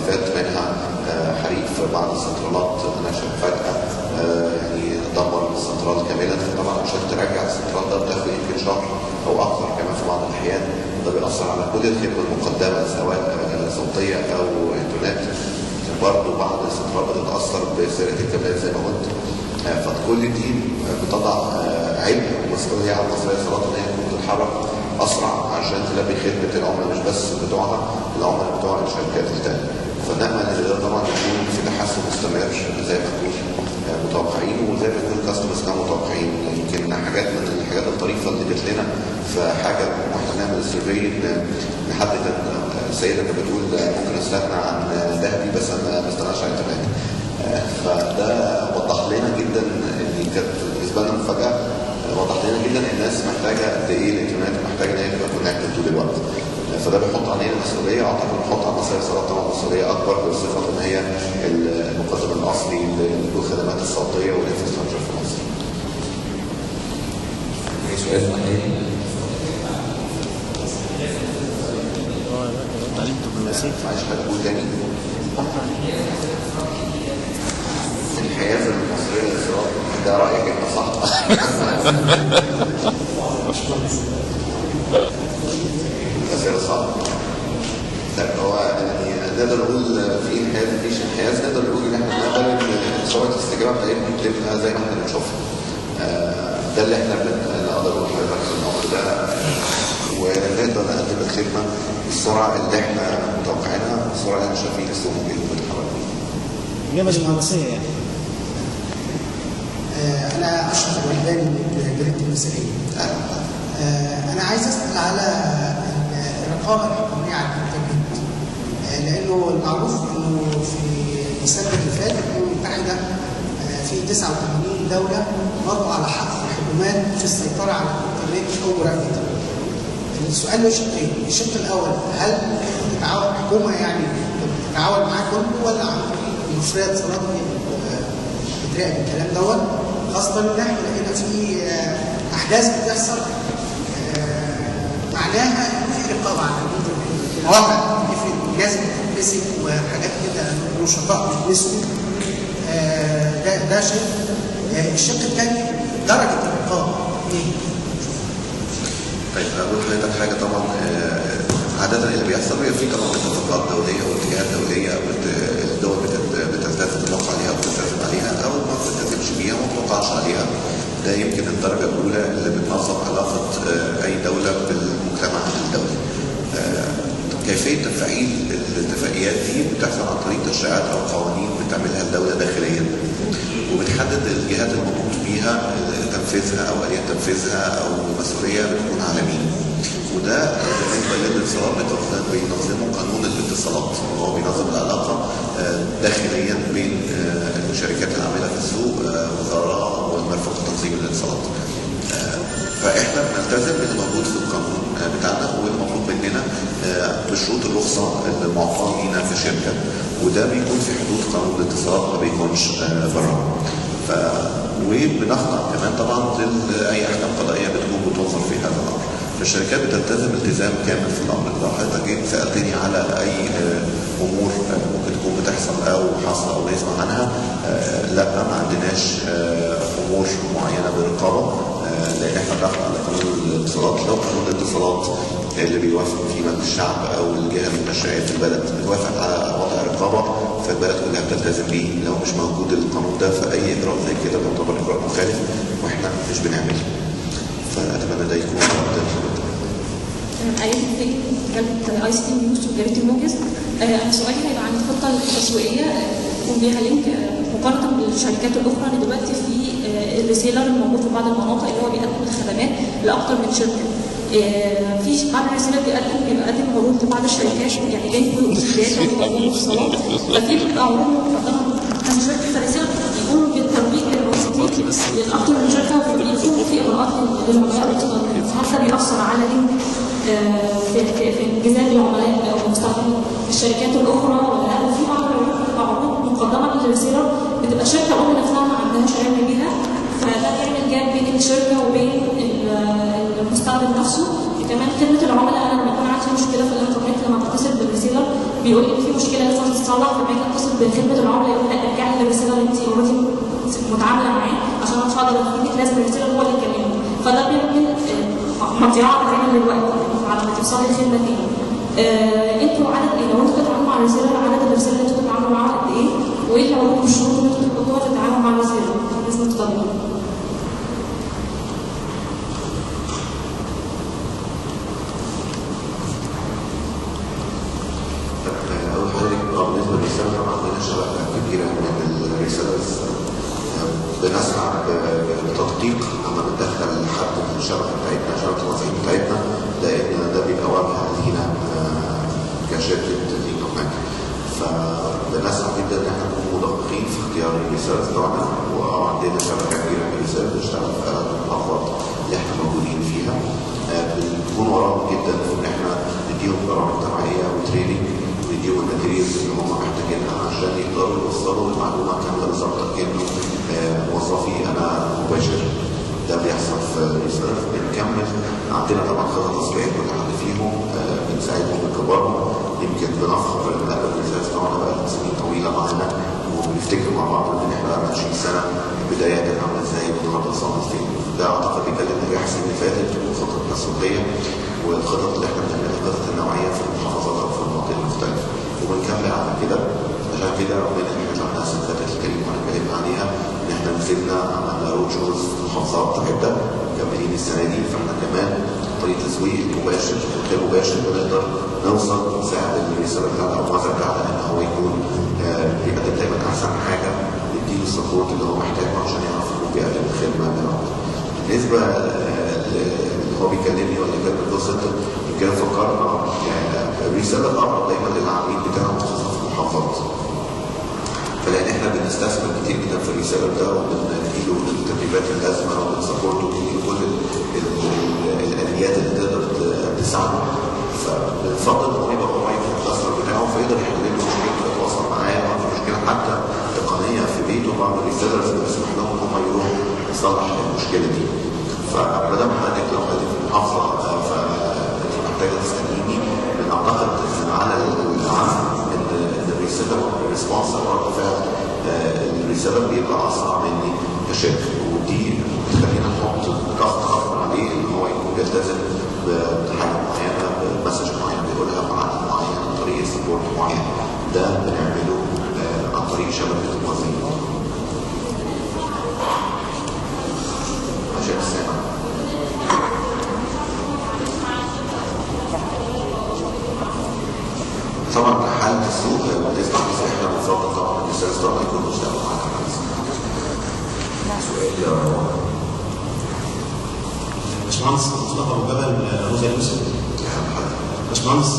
اللي فات، منها حريق في بعض السنترالات نشأ فجأة يعني دمر السنترال كاملا. فطبعا عشان ترجع السنترال ده بتاخد يمكن شهر او اكثر كمان في بعض الاحيان. ده بيأثر على كل الخدمه المقدمه سواء صوتيه او انترنت. برضه بعض السنترال بتتاثر بسرقه الكابلات زي ما قلت. فكل دي بتضع عبء ومسؤوليه على مصرية الاتصالات ان هي تكون تتحرك اسرع عشان تلبي خدمه العملاء مش بس بتوعها، العملاء بتوع الشركات الثانيه. فنأمل ان ده طبعا يكون في تحسن مستمر زي ما نكون متوقعين وزي ما يكون الكاستمرز كانوا متوقعين. يمكن حاجات من الحاجات الطريفه اللي جت لنا في حاجه واحنا بنعمل السيرفي لحد كان السيده كانت بتقول ممكن استغنى عن ذهبي بس انا ما استغناش عن انترنت. فده وضح لنا جدا ان كانت بالنسبه لنا مفاجاه. وضح لنا جدا الناس محتاجه قد ايه الانترنت ومحتاجه ان هي تبقى كونكتد طول الوقت. فده بيحط علينا مسؤوليه، اعتقد بيحط على مصرية الاتصالات طبعا مسؤوليه اكبر بصفه ان هي المقدم الاصلي للخدمات الصوتيه والانفراستراكشر في مصر. اي سؤال تاني؟ معلش هتقول تاني؟ الحياه المصريه للاتصالات ده رايك انت صح؟ كثير صح. طيب هو يعني نقدر نقول في انحياز مفيش انحياز، نقدر نقول ان احنا نقدر سرعه الاستجابه بتاعتنا بتبقى زي ما احنا بنشوفها. ده اللي احنا نقدر نقول لحضرتك في الامر ده، ونقدر نقدم الخدمه بالسرعه اللي احنا متوقعينها، السرعه اللي احنا شايفين السوق ممكن بتتحرك بيها. اجابه المهندسيه يعني. انا اشرف الوحداني من جريده المسائيه. انا عايز اسال على الرقابه الحكوميه على الانترنت، لانه المعروف انه في ديسمبر اللي فات الامم المتحده في 89 دوله مروا على حق الحكومات في السيطره على الانترنت او مراقبته. السؤال له شقين، الشق الاول هل بتتعاون الحكومه يعني بتتعاون معاه كله ولا عن طريق مصرية الاتصالات بتراقب الكلام دوت؟ خاصه ان احنا لقينا في احداث بتحصل معناها ان في رقابه على المواقع، افرض جهاز بتتمسك وحاجات كده نشطاء بيتمسكوا. ده شيء. الشق الثاني درجه الرقابه ايه؟ طيب اقول لحضرتك حاجه. طبعا عاده اللي بيحصل بيبقى في طبعا اتفاقات دوليه واتجاهات دوليه الدول بتلتزم تتوقع عليها وبتلتزم عليها او ما بتلتزمش بيها وما بتوقعش عليها. ده يمكن الدرجه الاولى اللي بتنظم علاقه اي دوله بالمجتمع الدولي. كيفيه تفعيل الاتفاقيات دي بتحصل عن طريق تشريعات او قوانين بتعملها الدوله داخليا، وبتحدد الجهات المنوط بيها تنفيذها او اليه تنفيذها او المسؤوليه بتكون على مين. وده بالنسبه للاتصالات بينظمه قانون الاتصالات، وهو بينظم العلاقه داخليا بين الشركات العامله في السوق، وزاره والمرفق تنظيم الاتصالات. فاحنا بنلتزم باللي موجود في القانون بتاعنا والمطلوب مننا بشروط الرخصه المعطاه لينا في شركه، وده بيكون في حدود قانون الاتصالات ما بيكونش بره. وبنخضع كمان طبعا اي احكام قضائيه بتكون بتنظر في هذا الامر. فالشركات بتلتزم التزام كامل في الامر. لو حضرتك جيت سالتني على اي امور ممكن تكون بتحصل او حاصله او نسمع عنها، لا ما عندناش امور معينه بالرقابه، لان احنا بنخضع لقانون الاتصالات. لو قانون الاتصالات اللي بيوافق في مجلس الشعب او الجهه التشريعيه في البلد بتوافق على وضع رقابه، فالبلد كلها بتلتزم بيه. لو مش موجود القانون ده فاي اجراء زي كده بيعتبر اجراء مخالف واحنا مش بنعمله. فاتمنى ده يكون آيات الفكر جابت اي سي تي نيوز وجابت الموجز. انا سؤالي هيبقى عن الخطه التسويقيه يكون ليها لينك مقارنه بالشركات الاخرى اللي دلوقتي في الريسيلر الموجود في بعض المناطق اللي هو بيقدم الخدمات لاكثر من شركه. في بعض الرسالة بيقدم عروض لبعض الشركات يعني جاي كل الاستشهاد او اتصالات، ففي بتبقى عروض مقدمه من شركه فريسيلر بيقوموا بالترويج الوسيطي لاكثر من شركه وبيكون في اجراءات للعملاء. حتى بيأثر على في انجذاب العملاء او مستخدمي الشركات الاخرى ولا لا. وفي بعض العروض مقدمه للريسيلر بتبقى شركه الام نفسها ما عندهاش علم بيها، فده بيعمل جاب بين الشركه وبين المستخدم نفسه. كمان خدمه العملاء، انا لما يكون عندي مشكله في الانترنت لما بتصل بالريسيلر بيقول لي في مشكله لازم تتصلح، فلما اجي اتصل بخدمه العملاء يقول لا ارجعي للرساله اللي انت اوريدي متعامله معاه، عشان انا مش هقدر افيدك، لازم الرساله هو اللي يكلمني. فده بيعمل مضيعه تقريبا للوقت على ما توصلي الخدمه تاني. انتوا عدد لو انتوا بتتعاملوا مع الرساله، عدد الرسائل اللي انتوا بتتعاملوا معاها قد ايه؟ وايه الحقوق والشروط اللي انتوا بتحطوها في التعامل مع الرساله؟ لازم تطبقوا. بالنسبه للرساله طبعا عندنا شبكه كبيره من الريسيلرز، بنسعى بتدقيق لما بندخل حد من الشبكه بتاعتنا، شبكه الوظائف بتاعتنا، لان ده بيبقى واجهه لينا كشركه تيكوماك. فبنسعى جدا ان احنا نكون مدققين في اختيار الريسيلرز بتوعنا، وعندنا شبكه كبيره من الريسيلرز بتشتغل في اغلب المحافظات اللي احنا موجودين فيها. بنكون وراهم جدا في ان احنا نديهم برامج توعيه وتريننج، نديهم الماتيريالز اللي هم محتاجينها عشان يقدروا يوصلوا المعلومه كامله بالظبط كانه موظفي انا مباشر. ده بيحصل في ريسيرش. بنكمل عندنا طبعا خطط تسويقيه كل حد فيهم، بنساعدهم بكبارهم. يمكن بنفخر ان اغلب الريسيرش طبعا بقى سنين طويله معانا، وبنفتكر مع بعض ان احنا بقى 20 سنه البدايه كانت عامله ازاي والنهارده وصلنا فين. ده اعتقد بيكلم نجاح السنه اللي فاتت وخطط التسويقيه والخطط اللي احنا بنعملها، الخطط النوعيه في المحافظات او في المناطق المختلفه، وبنكمل على كده. عشان كده ربنا يجعلنا السنه اللي فاتت الكريم هنتكلم عليها ان احنا نزلنا عملنا رود شوز في محافظات عده، مكملين السنه دي. فاحنا كمان طريق تسويق مباشر وغير مباشر بنقدر نوصل ونساعد الرساله بتاعنا او المؤسسه بتاعنا ان هو يكون بيقدم دايما احسن حاجه، نديله السبورت اللي هو محتاجه عشان يعرف انه بيقدم الخدمه بتاعته. بالنسبه اللي هو بيكلمني ولا بيكلم الكول سنتر، يمكن فكرنا يعني الرساله اقرب دايما للعميل بتاعه خصوصا في المحافظات. فلان احنا بنستثمر كتير جدا في الرساله ده، وبنديله التدريبات اللازمه وبنسبورته وبنديله كل الاليات اللي تقدر تساعده. فبنفضل ان هو يبقى قريب في الكلاستر بتاعه فيقدر يحل له مشكلته ويتواصل معاه، او في مشكله حتى تقنيه في بيته. بعض الريسيلرز بيسمح لهم ان هم يروحوا يصلح المشكله دي. فما دام حضرتك لو حضرتك في المحافظه فانت محتاجه تساليني، اعتقد ان على العام ان الريسيلر ريسبونس او رد فعل الريسيلر بيبقى اسرع مني كشركه، ودي بتخلينا نحط ضغط اكبر عليه ان هو يكون بيلتزم بحاجه معينه، بمسج معين بيقولها بعقد معين، عن طريق سبورت معين. ده بنعمله عن طريق شبكه الموظفين. عشان السامع طبعا حالة السوق بالنسبة للناس احنا بنفضل طبعا ان الريسيرش طبعا يكون مشتغل معانا على سؤال يا باشمهندس مصطفى ابو جبل روزا يوسف. باشمهندس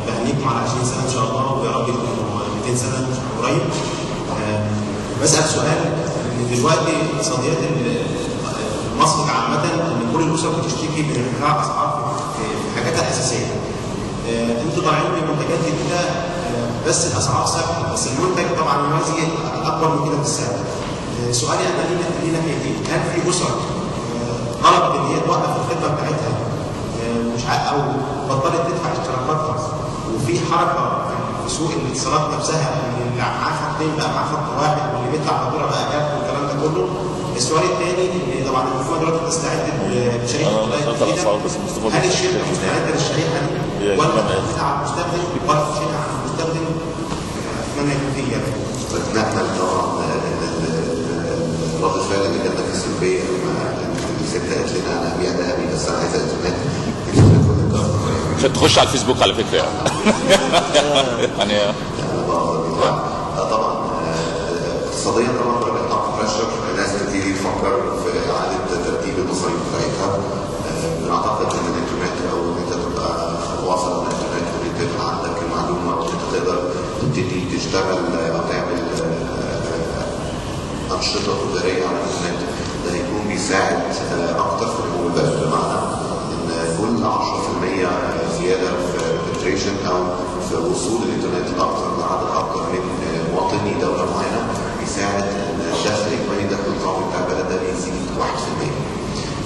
بهنيكم على 20 سنه ان شاء الله، ويا رب يكونوا 200 سنه قريب. بسال سؤال، ان دلوقتي اقتصاديات مصر عامه ان كل الاسر بتشتكي من ارتفاع اسعار في حاجاتها الاساسيه. انتوا طالعين بمنتجات جديده بس الاسعار ثابته، بس المنتج طبعا موازي اكبر من كده في السعر. سؤالي انا لينا كيدين، هل في اسر طلبت ان هي توقف الخدمه بتاعتها مش او بطلت تدفع اشتراكاتها، وفي حركه في سوق الاتصالات نفسها ان اللي معاه خطين بقى معاه خط واحد، واللي بيدفع فاتوره بقى جاب والكلام ده كله؟ السؤال الثاني ان طبعا الحكومه دلوقتي بتستعد لشريحه جديده، هل الشركه مستعده للشريحه دي ولا بتدفع على المستخدم ولا بتدفع على المستخدم؟ اتمنى يكون في اجابه. نأمل طبعا رد الفعل اللي جاتك السلبيه لما الست قالت لنا انا هبيع ذهبي بس انا عايزه انترنت عشان تخش على الفيسبوك على فكره يعني طبعا اقتصاديا طبعا درجه طبعا بريشر، الناس تبتدي تفكر في اعاده ترتيب المصاريف بتاعتها. اعتقد ان الانترنت او ان انت تبقى واصل للانترنت وان انت يبقى عندك المعلومه وان انت تقدر تبتدي تشتغل او تعمل انشطه تجاريه على الانترنت، ده هيكون بيساعد اكتر في الموبايل. بمعنى ان كل 10% زياده في البنتريشن او في وصول الانترنت اكثر لعدد اكثر من مواطني دوله معينه بيساعد ان الدخل الاجمالي الدخل القومي بتاع البلد ده بيزيد 1%.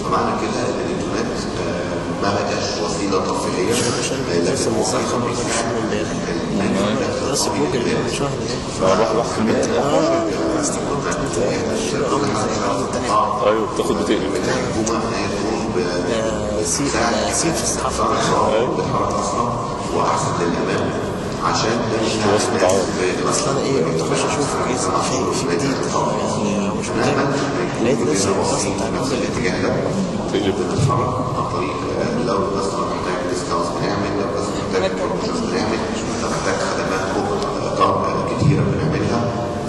فمعنى كده ان الانترنت ما بقاش وسيله ترفيهيه، لكن وسيله بيساعد بس جوجل من شهر واحد في المية. ايوه بتاخد 200 الحكومه ان هي تقوم سيب في الصحافه بتحرك اصلا واحسن للامام عشان اصل انا ايه قلت اخش اشوف في جديد يعني مش مهم لقيت نفسي اصلا بتاع الاتجاه ده بنتحرك عن طريق لو الكاستمر محتاج ديسكاونت بنعمل، لو الكاستمر محتاج بروموشنز بنعمل، لو محتاج خدمات كتيره بنعملها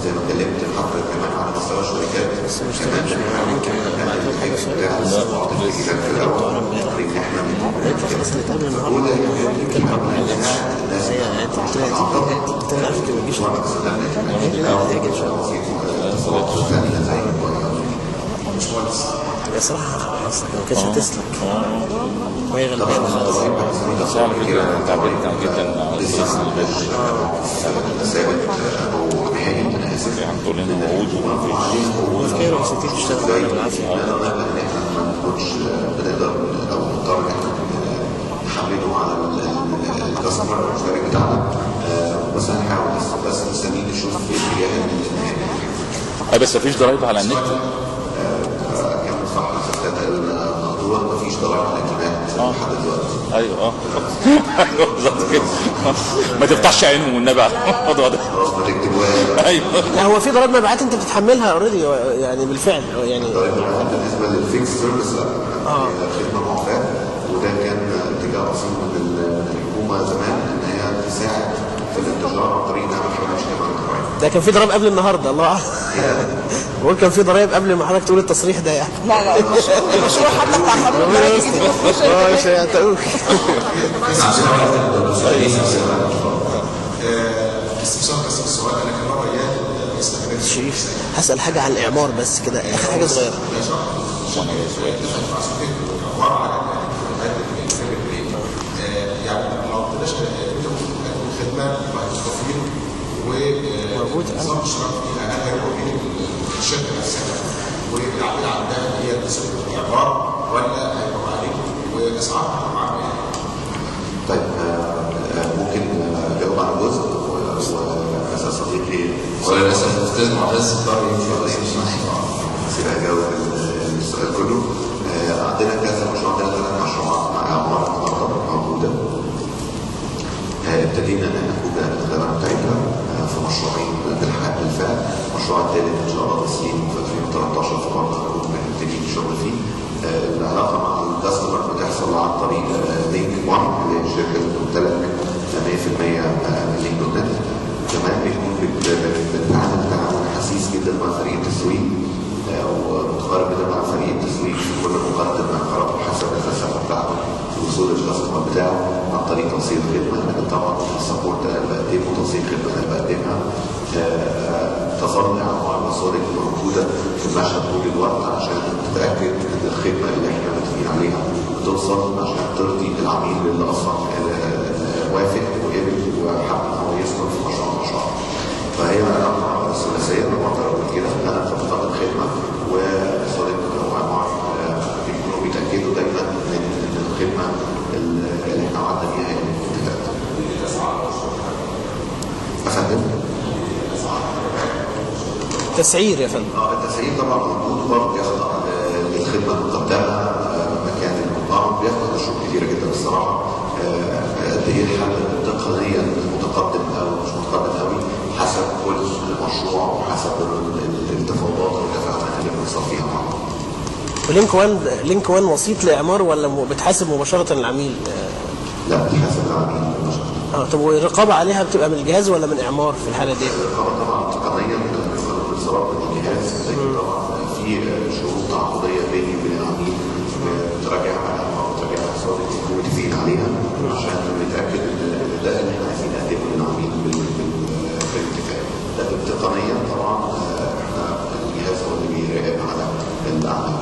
زي ما اتكلمت حضرتك كمان على مستوى الشركات. بس مش ممكن بعد كده حاجه شويه لقيت خلاص نتقابل النهارده نتكلم عن الناس هي انت قلت لها انت عارف كده ما تجيش هيجي ان شاء الله يا صراحه اصلا ما كانتش هتسلك وهي غلبانه خالص. بس على فكره انت عبرت جدا عن القصص اللي ثابت او نهائي انا اسف يعني تقول لنا موجود وفي كده رئيسيتي تشتغل علينا بالعافيه ان احنا ما نكونش بنقدر او نضطر ان احنا نحمله على الكاستمر المشترك بتاعنا، بس هنحاول بس مستنيين نشوف في اتجاه بس مفيش ضرايب على النت. كان صح الموضوع مفيش ضرايب على الانترنت لحد دلوقتي. ايوه بالظبط كده. ما تفتحش عينهم والنبي على الموضوع ده. خلاص ما تكتبوها. ايوه لا هو في ضرائب مبيعات انت بتتحملها اوريدي يعني بالفعل يعني ضرايب بالنسبه للفيكس سيرفيس خدمه معفاه، وده كان اتجاه اصلا من الحكومه زمان ان هي تساعد في الانتشار عن طريق انها ما تحملش كمان الضرايب. ده كان في ضرائب قبل النهارده الله اعلم. بقول كان في ضرائب قبل ما حضرتك تقول التصريح ده يعني. لا المشروع حتى بتاع قانون الضرايب مش هيعتقوك. استفسار بس السؤال انا كان مره جاي استخدمت شريف هسأل حاجة عن الإعمار بس كده آخر حاجة صغيرة. يعني ما قلتلاش خدمه وتوفير ونظام اشتراك فيها هل هيبقى بين الشركه نفسها والعميل عندها هي نسبه الاعمار ولا هيبقى عليكم واسعارها عامله ايه؟ طيب ممكن اجاوب على جزء واساس صديقي وللاسف الاستاذ معتز اضطر يمشي سيبها اجاوب السؤال كله. عندنا كذا مشروع، عندنا 3 مشروعات مع اعمار النهارده موجوده. ابتدينا ناخد الخدمات بتاعتها في مشروعين بالفعل. المشروع الثالث ان شاء الله تسليم في 2013 في برضه بنبتدي الشغل فيه. العلاقه مع الكاستمر بتحصل عن طريق لينك 1 اللي هي الشركه اللي بتمتلك 100% لينك دوت نت. كمان بيكون بنتعامل تعامل حسيس جدا مع فريق التسويق ومتقارب جدا مع فريق التسويق في كل مقدم من قرار حسب الفلسفه بتاعته في وصول الكاستمر بتاعه عن طريق توصيل خدمه. لكن طبعا السبورت اللي بقدمه وتوصيل خدمه اللي بقدمها تظل اعمار مصادر موجوده في المشهد طول الوقت عشان تتاكد ان الخدمه اللي احنا متفقين عليها بتوصل عشان ترضي العميل اللي اصلا وافق وقبل وحب ان هو يدخل في مشروع. فهي علاقه ثلاثيه زي ما قلت كده، انا بقدم خدمه وصديق وعمار بيكونوا بيتاكدوا دايما ان الخدمه اللي احنا وعدنا بيها هي الانتهاء. افندم تسعير يا فندم. التسعير طبعا موجود برضه بيخضع للخدمه المقدمه مكان المقام، بيخضع لشروط كثيره جدا الصراحه. قد ايه الحل تقنيا متقدم او مش متقدم قوي حسب كل مشروع وحسب التفاوضات والتفاهمات اللي بنوصل فيها مع بعض. ولينك 1 وسيط لاعمار ولا بتحاسب مباشره العميل؟ لا بتحاسب العميل مباشره. طب والرقابه عليها بتبقى من الجهاز ولا من اعمار في الحاله دي؟ الرقابه طبعا تقنيا بالاتصالات من الجهاز، لكن طبعا في شروط تعاقديه بيني وبين العميل بتراجعها اعمار وتراجعها اقتصاد بنكون متفقين عليها عشان نتاكد ان ده اللي احنا عايزين نقدمه للعميل بالاتفاق. لكن تقنيا طبعا احنا الجهاز هو اللي بيراقب على العمل بتاعنا.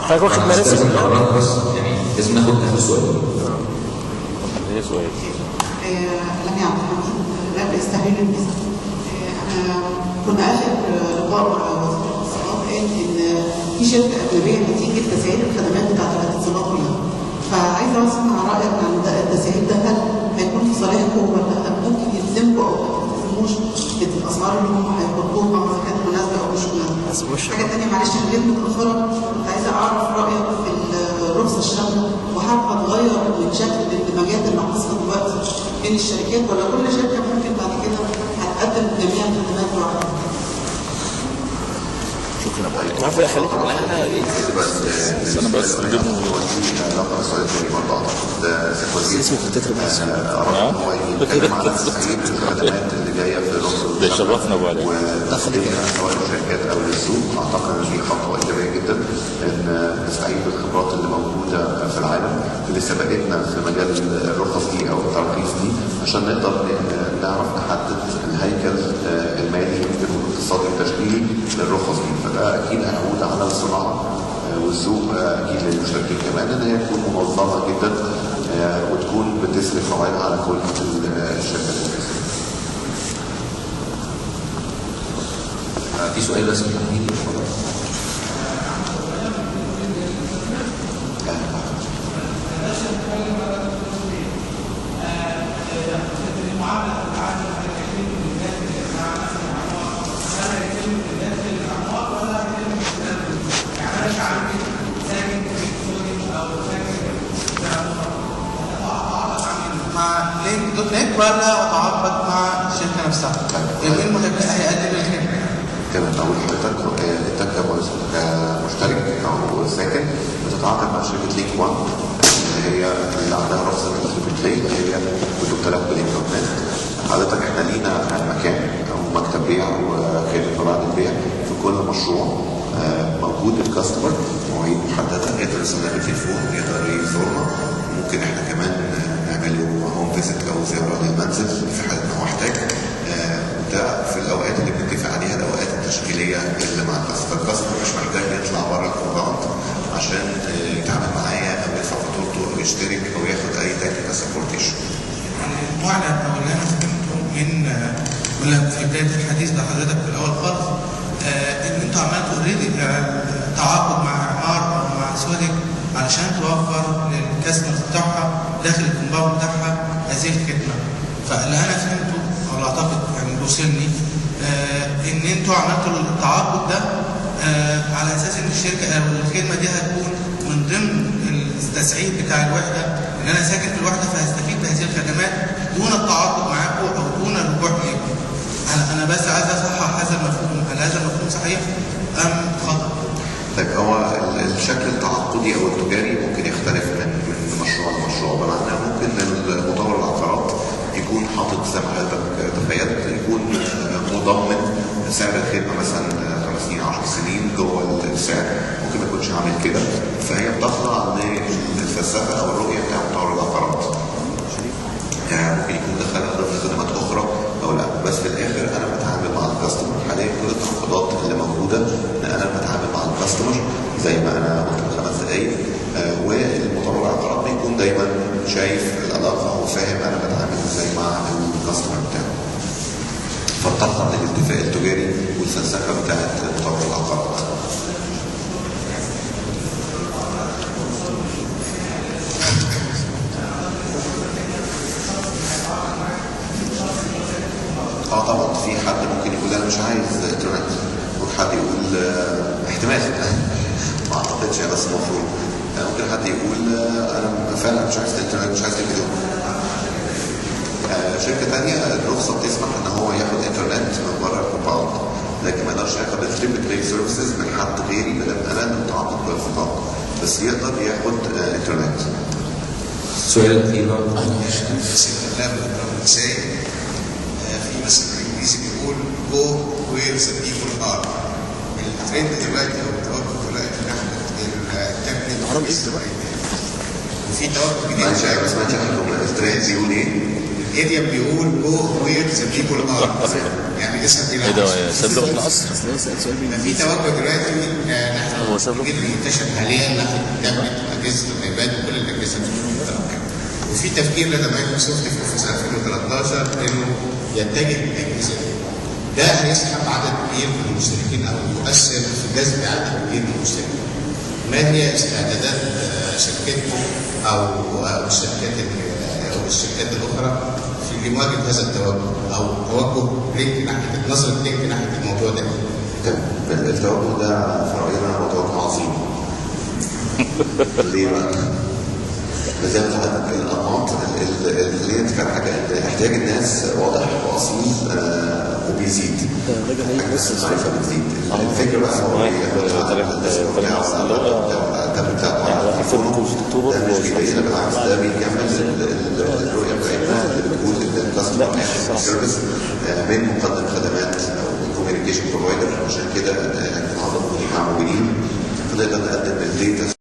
حضرتك واخد مراسم بس يعني لازم ناخد اخر سؤال. ايه سؤال؟ لم يعرف لا بيستهل المثل. انا كنا اخر لقاء مع وزير الاتصالات قال ان في شركه اجنبيه بتيجي تسعير الخدمات بتاعت الاتصالات كلها. فعايزه اسمع رايك عن التسعير ده، هل هيكون في صالحكم ولا ممكن يلزمكم او ما تلزموش بالاسعار اللي هم هيحطوها اذا كانت مناسبه او مش مناسبه؟ حاجه ثانيه معلش انا جيت متاخره، كنت عايزه اعرف رايك في الرخصه الشامله، وهل هتغير من شكل الاندماجات اللي حاصله دلوقتي بين الشركات، ولا كل شركه ممكن بعد كده هتقدم جميع الخدمات لوحدها؟ شكرا. عارف يا خليك معاها بس انا بس علاقه بالسؤال الثاني برضه اعتقد اسمه كنت بس هو يتكلم على تسعير الخدمات اللي جايه في الرخصه ده شرفنا ابو علي سواء الشركات او للسوق. اعتقد ان دي خطوه ايجابيه جدا ان تسعير الخبرات اللي موجوده في العالم اللي سبقتنا في مجال الرخص دي او الترخيص دي عشان نقدر نعرف نحدد الهيكل المالي والاقتصادي والتشغيلي للرخص دي. فده اكيد هيعود على الصناعه والسوق اكيد للمشتركين كمان ان هي تكون منظمه جدا وتكون بتسلك مواعيد على كل الشركات المصريه. في سؤال بس من تحميل مع لينك دوت نت ولا اتعاقد مع الشركه نفسها؟ ايه المتابع هيقدم الخدمه؟ تمام. اول حضرتك انت كمشترك او ساكن بتتعاقد مع شركه لينك 1 اللي هي اللي عندها رخصه البلاي اللي هي بتمتلك بالانترنت. حضرتك احنا لينا مكان او مكتب بيع وخدمه بعد البيع في كل مشروع موجود الكاستمر مواعيد محدده يقدر يستخدم التليفون يقدر يزورنا. ممكن احنا كمان نعمل له هوم فيزيت او زياره للمنزل في حاله ما هو محتاج. ده في الاوقات اللي بنتفق عليها الاوقات التشغيليه اللي مع الكاستمر. الكاستمر مش محتاج يطلع بره الكومباوند عشان يتعامل معايا او يدفع فاتورته او يشترك او ياخد اي تكنيكال سبورتيشن. المعلن او اللي انا فهمته من في بدايه الحديث ده حضرتك في الاول خالص ان انتوا عملتوا اوريدي تعاقد مع عمار او مع سودك علشان توفر للكاستمرز بتاعها داخل الكومباوند بتاعها هذه الخدمه. فاللي انا فهمته او اللي اعتقد يعني وصلني ان انتوا عملتوا التعاقد ده على اساس ان الشركه او الخدمه دي هتكون من ضمن التسعير بتاع الوحده، ان انا ساكن في الوحده فهستفيد بهذه الخدمات دون التعاقد معاكم او دون الرجوع اليكم. انا بس عايز اصحح هذا المفهوم، هل هذا المفهوم صحيح ام خطا؟ طيب هو الشكل التعاقدي او التجاري ممكن يختلف من مشروع لمشروع. بمعنى ممكن المطور العقارات يكون حاطط زي ما حضرتك تخيلت يكون مضمن سعر الخدمه مثلا 5 سنين 10 سنين جوه السعر. ممكن ما يكونش عامل كده، فهي بتخضع للفلسفه او الرؤيه بتاع مطور العقارات. يعني ممكن يكون دخلها ضمن خدمات اخرى او لا، بس في الاخر انا بتعامل مع الكاستمر. حاليا كل التعاقدات اللي موجوده ان انا بتعامل مع الكاستمر زي ما انا قلت من 5 دقائق. والمطور العقارات بيكون دايما شايف العلاقه وفاهم انا بتعامل ازاي مع الكاستمر بتاعه. فبتخضع للاتفاق التجاري والفلسفه بتاعت مطور العقارات. طبعا في حد ممكن يقول انا مش عايز انترنت، وحد يقول احتمال ما اعتقدش بس المفروض ممكن حد يقول انا فعلا مش عايز انترنت مش عايز تلفزيون. شركه ثانيه الرخصه بتسمح ان هو ياخد انترنت من بره الكومباوند، لكن ما يقدرش ياخد التريبل بلاي سيرفيسز من حد غيري بدل انا اللي متعاقد بالكومباوند، بس يقدر ياخد انترنت. السؤال الاخير في مثل بالانجليزي بيقول go where the people are. الترند دلوقتي او التوجه دلوقتي نحو التمرين وفي توجه جديد. ما سمعتش الترند بيقول ايه؟ الاريا بيقول go where the people are. يعني اسم الى ايه ده صدق العصر. في توجه دلوقتي نحو جدا منتشر حاليا نحو التابلت واجهزه الايباد وكل الاجهزه وفي تفكير لدى مايكروسوفت في اوفيس 2013 انه يتجه للاجهزه دي. ده هيسحب عدد كبير من المشتركين او يؤثر في جذب عدد كبير من المشتركين. ما هي استعدادات شركتكم او الشركات الاخرى في لمواجهه هذا التوجه او توجه لينك ناحيه نظره لينك ناحيه الموضوع ده؟ تمام. التوجه ده في راينا هو توجه عظيم. ليه بقى؟ زي ما حضرتك الانماط اللي كان حاجه احتياج الناس واضح واصيل وبيزيد. المعرفه بتزيد. الفكره بقى هو ده مش بيبين بالعكس، ده بيكمل الرؤيه بتاعتنا اللي بتقول ان الكاستمر سيرفيس من مقدم خدمات او كوميونيكيشن بروفايدر. عشان كده احنا بنتعاقد مع مبيعين فنقدر نقدم الداتا